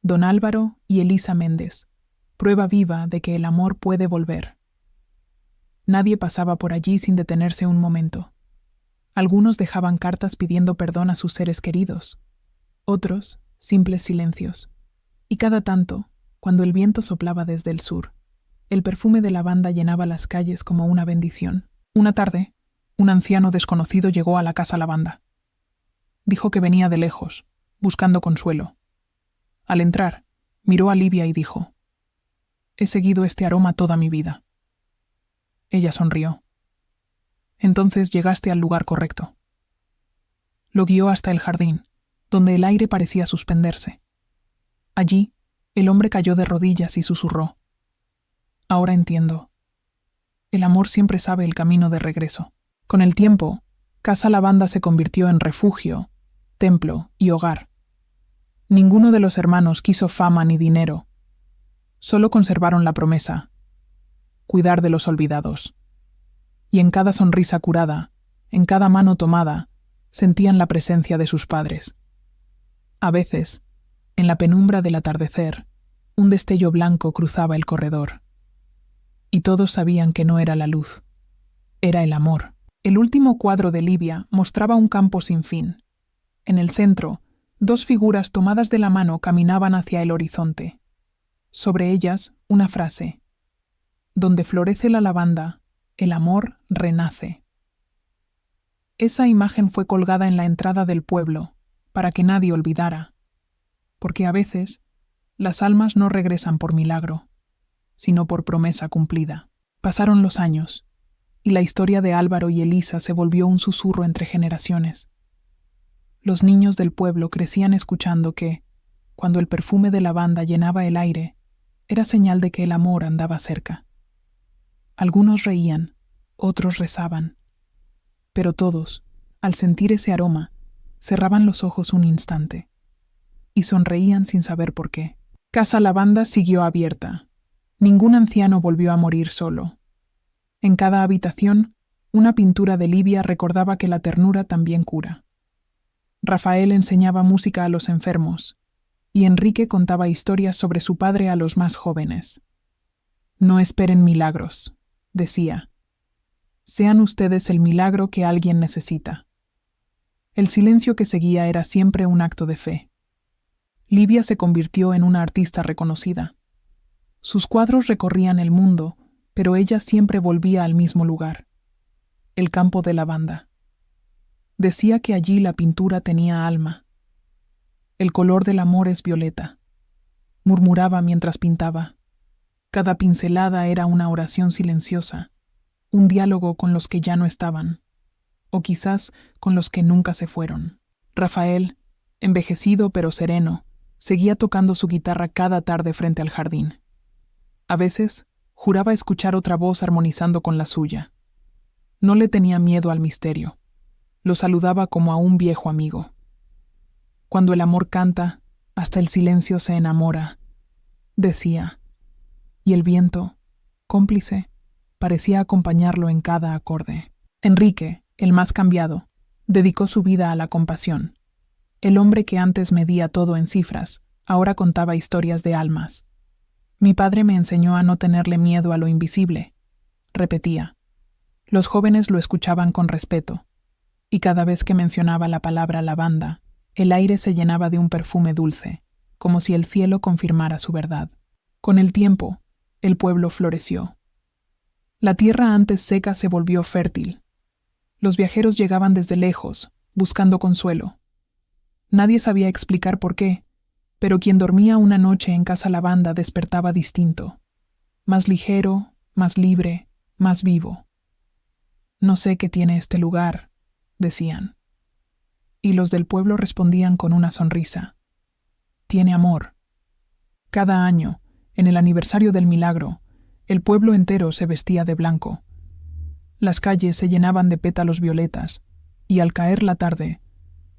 Don Álvaro y Elisa Méndez, prueba viva de que el amor puede volver. Nadie pasaba por allí sin detenerse un momento. Algunos dejaban cartas pidiendo perdón a sus seres queridos, otros simples silencios. Y cada tanto, cuando el viento soplaba desde el sur, el perfume de lavanda llenaba las calles como una bendición. Una tarde, un anciano desconocido llegó a la casa lavanda. Dijo que venía de lejos, buscando consuelo. Al entrar, miró a Livia y dijo: «He seguido este aroma toda mi vida». Ella sonrió. «Entonces llegaste al lugar correcto». Lo guió hasta el jardín, donde el aire parecía suspenderse. Allí, el hombre cayó de rodillas y susurró: «Ahora entiendo. El amor siempre sabe el camino de regreso». Con el tiempo, Casa Lavanda se convirtió en refugio, templo y hogar. Ninguno de los hermanos quiso fama ni dinero. Solo conservaron la promesa: cuidar de los olvidados. Y en cada sonrisa curada, en cada mano tomada, sentían la presencia de sus padres. A veces, en la penumbra del atardecer, un destello blanco cruzaba el corredor. Y todos sabían que no era la luz, era el amor. El último cuadro de Livia mostraba un campo sin fin. En el centro, 2 figuras tomadas de la mano caminaban hacia el horizonte. Sobre ellas, una frase: «Donde florece la lavanda, el amor renace». Esa imagen fue colgada en la entrada del pueblo, para que nadie olvidara. Porque a veces, las almas no regresan por milagro, sino por promesa cumplida. Pasaron los años, y la historia de Álvaro y Elisa se volvió un susurro entre generaciones. Los niños del pueblo crecían escuchando que, cuando el perfume de lavanda llenaba el aire, era señal de que el amor andaba cerca. Algunos reían, otros rezaban. Pero todos, al sentir ese aroma, cerraban los ojos un instante y sonreían sin saber por qué. Casa Lavanda siguió abierta. Ningún anciano volvió a morir solo. En cada habitación, una pintura de Livia recordaba que la ternura también cura. Rafael enseñaba música a los enfermos, y Enrique contaba historias sobre su padre a los más jóvenes. No esperen milagros, decía. Sean ustedes el milagro que alguien necesita. El silencio que seguía era siempre un acto de fe. Livia se convirtió en una artista reconocida. Sus cuadros recorrían el mundo, pero ella siempre volvía al mismo lugar, el campo de lavanda. Decía que allí la pintura tenía alma. El color del amor es violeta, murmuraba mientras pintaba. Cada pincelada era una oración silenciosa, un diálogo con los que ya no estaban, o quizás con los que nunca se fueron. Rafael, envejecido pero sereno, seguía tocando su guitarra cada tarde frente al jardín. A veces, juraba escuchar otra voz armonizando con la suya. No le tenía miedo al misterio. Lo saludaba como a un viejo amigo. Cuando el amor canta, hasta el silencio se enamora, decía. Y el viento, cómplice, parecía acompañarlo en cada acorde. Enrique, el más cambiado, dedicó su vida a la compasión. El hombre que antes medía todo en cifras, ahora contaba historias de almas. Mi padre me enseñó a no tenerle miedo a lo invisible, repetía. Los jóvenes lo escuchaban con respeto, y cada vez que mencionaba la palabra lavanda, el aire se llenaba de un perfume dulce, como si el cielo confirmara su verdad. Con el tiempo, el pueblo floreció. La tierra antes seca se volvió fértil. Los viajeros llegaban desde lejos, buscando consuelo. Nadie sabía explicar por qué, pero quien dormía una noche en Casa Lavanda despertaba distinto, más ligero, más libre, más vivo. No sé qué tiene este lugar, decían. Y los del pueblo respondían con una sonrisa. Tiene amor. Cada año, en el aniversario del milagro, el pueblo entero se vestía de blanco. Las calles se llenaban de pétalos violetas, y al caer la tarde,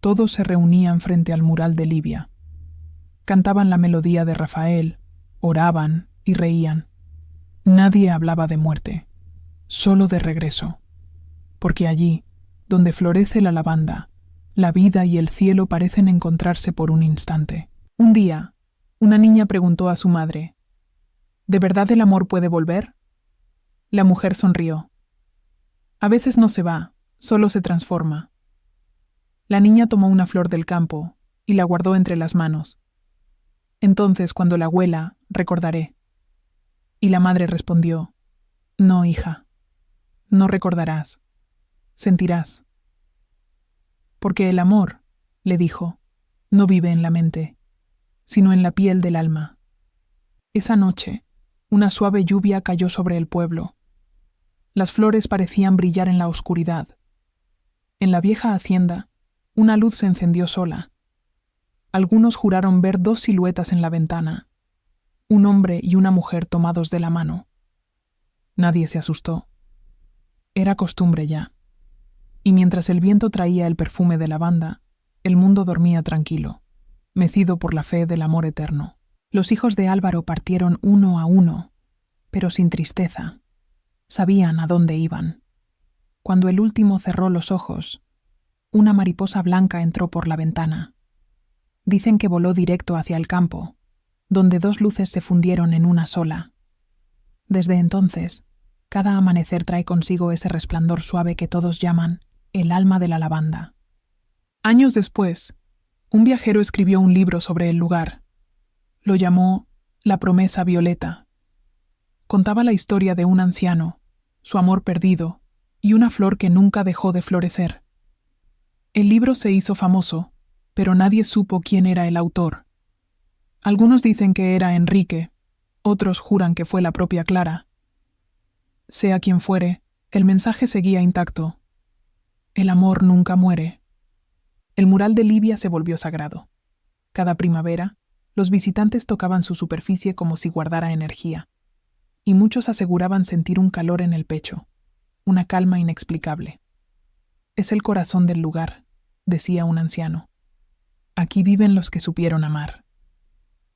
todos se reunían frente al mural de Livia. Cantaban la melodía de Rafael, oraban y reían. Nadie hablaba de muerte, solo de regreso, porque allí, donde florece la lavanda, la vida y el cielo parecen encontrarse por un instante. Un día, una niña preguntó a su madre, ¿de verdad el amor puede volver? La mujer sonrió. A veces no se va, solo se transforma. La niña tomó una flor del campo y la guardó entre las manos. Entonces, cuando la huela, recordaré. Y la madre respondió, no, hija, no recordarás, sentirás. Porque el amor, le dijo, no vive en la mente, sino en la piel del alma. Esa noche, una suave lluvia cayó sobre el pueblo. Las flores parecían brillar en la oscuridad. En la vieja hacienda, una luz se encendió sola. Algunos juraron ver dos siluetas en la ventana, un hombre y una mujer tomados de la mano. Nadie se asustó. Era costumbre ya. Y mientras el viento traía el perfume de lavanda, el mundo dormía tranquilo, mecido por la fe del amor eterno. Los hijos de Álvaro partieron uno a uno, pero sin tristeza. Sabían a dónde iban. Cuando el último cerró los ojos, una mariposa blanca entró por la ventana. Dicen que voló directo hacia el campo, donde dos luces se fundieron en una sola. Desde entonces, cada amanecer trae consigo ese resplandor suave que todos llaman el alma de la lavanda. Años después, un viajero escribió un libro sobre el lugar. Lo llamó La promesa violeta. Contaba la historia de un anciano, su amor perdido y una flor que nunca dejó de florecer. El libro se hizo famoso, pero nadie supo quién era el autor. Algunos dicen que era Enrique, otros juran que fue la propia Clara. Sea quien fuere, el mensaje seguía intacto. El amor nunca muere. El mural de Livia se volvió sagrado. Cada primavera, los visitantes tocaban su superficie como si guardara energía, y muchos aseguraban sentir un calor en el pecho, una calma inexplicable. Es el corazón del lugar, decía un anciano. Aquí viven los que supieron amar.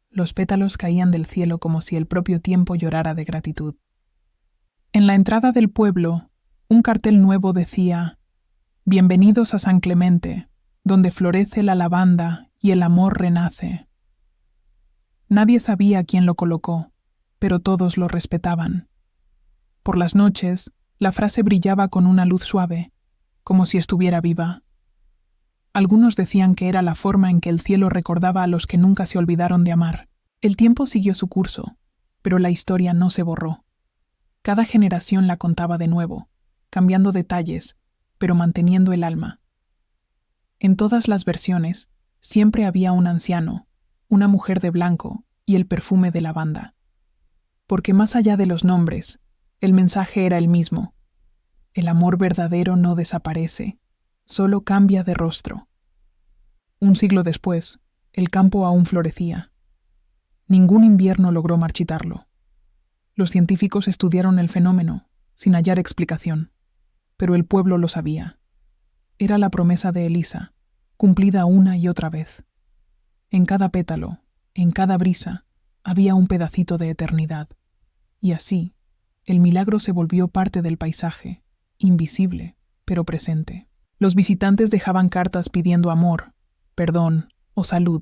Los pétalos caían del cielo como si el propio tiempo llorara de gratitud. En la entrada del pueblo, un cartel nuevo decía: Bienvenidos a San Clemente, donde florece la lavanda y el amor renace. Nadie sabía quién lo colocó, pero todos lo respetaban. Por las noches, la frase brillaba con una luz suave, como si estuviera viva. Algunos decían que era la forma en que el cielo recordaba a los que nunca se olvidaron de amar. El tiempo siguió su curso, pero la historia no se borró. Cada generación la contaba de nuevo, cambiando detalles, pero manteniendo el alma. En todas las versiones, siempre había un anciano, una mujer de blanco y el perfume de lavanda. Porque más allá de los nombres, el mensaje era el mismo. El amor verdadero no desaparece, solo cambia de rostro. Un siglo después, el campo aún florecía. Ningún invierno logró marchitarlo. Los científicos estudiaron el fenómeno, sin hallar explicación, pero el pueblo lo sabía. Era la promesa de Elisa, cumplida una y otra vez. En cada pétalo, en cada brisa, había un pedacito de eternidad. Y así, el milagro se volvió parte del paisaje, invisible, pero presente. Los visitantes dejaban cartas pidiendo amor, perdón o salud.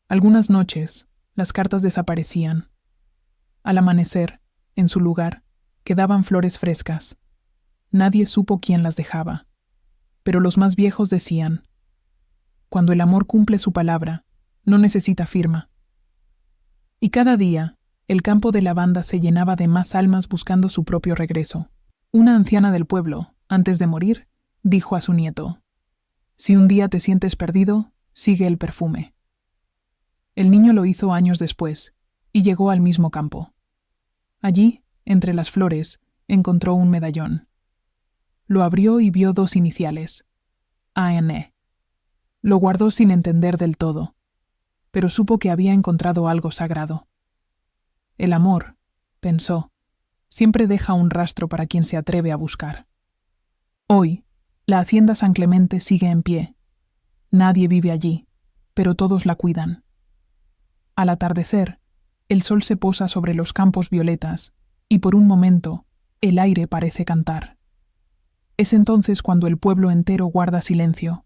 Algunas noches, las cartas desaparecían. Al amanecer, en su lugar, quedaban flores frescas. Nadie supo quién las dejaba, pero los más viejos decían: cuando el amor cumple su palabra, no necesita firma. Y cada día, el campo de lavanda se llenaba de más almas buscando su propio regreso. Una anciana del pueblo, antes de morir, dijo a su nieto: si un día te sientes perdido, sigue el perfume. El niño lo hizo años después, y llegó al mismo campo. Allí, entre las flores, encontró un medallón. Lo abrió y vio 2 iniciales: ANE. Lo guardó sin entender del todo, pero supo que había encontrado algo sagrado. El amor, pensó, siempre deja un rastro para quien se atreve a buscar. Hoy, la hacienda San Clemente sigue en pie. Nadie vive allí, pero todos la cuidan. Al atardecer, el sol se posa sobre los campos violetas y por un momento el aire parece cantar. Es entonces cuando el pueblo entero guarda silencio,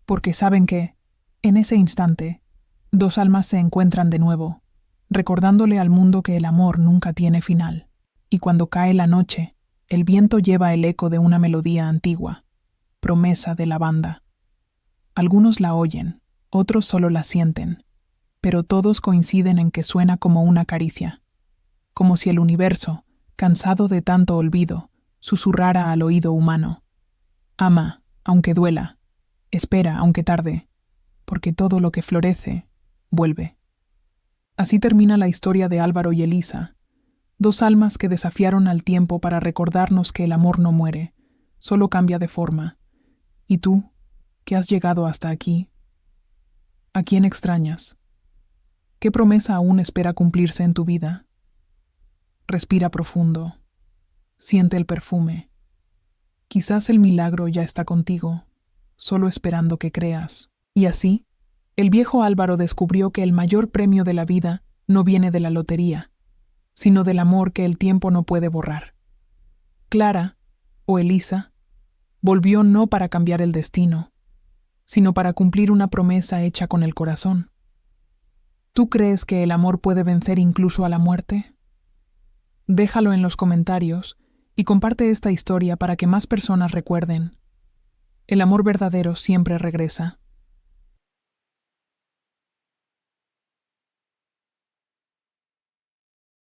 porque saben que, en ese instante, 2 almas se encuentran de nuevo, recordándole al mundo que el amor nunca tiene final. Y cuando cae la noche, el viento lleva el eco de una melodía antigua, promesa de lavanda. Algunos la oyen, otros solo la sienten, pero todos coinciden en que suena como una caricia, como si el universo, cansado de tanto olvido, susurrara al oído humano: ama, aunque duela, espera, aunque tarde, porque todo lo que florece, vuelve. Así termina la historia de Álvaro y Elisa, 2 almas que desafiaron al tiempo para recordarnos que el amor no muere, solo cambia de forma. ¿Y tú, que has llegado hasta aquí? ¿A quién extrañas? ¿Qué promesa aún espera cumplirse en tu vida? Respira profundo. Siente el perfume. Quizás el milagro ya está contigo, solo esperando que creas. Y así, el viejo Álvaro descubrió que el mayor premio de la vida no viene de la lotería, sino del amor que el tiempo no puede borrar. Clara, o Elisa, volvió no para cambiar el destino, sino para cumplir una promesa hecha con el corazón. ¿Tú crees que el amor puede vencer incluso a la muerte? Déjalo en los comentarios y comparte esta historia para que más personas recuerden: el amor verdadero siempre regresa.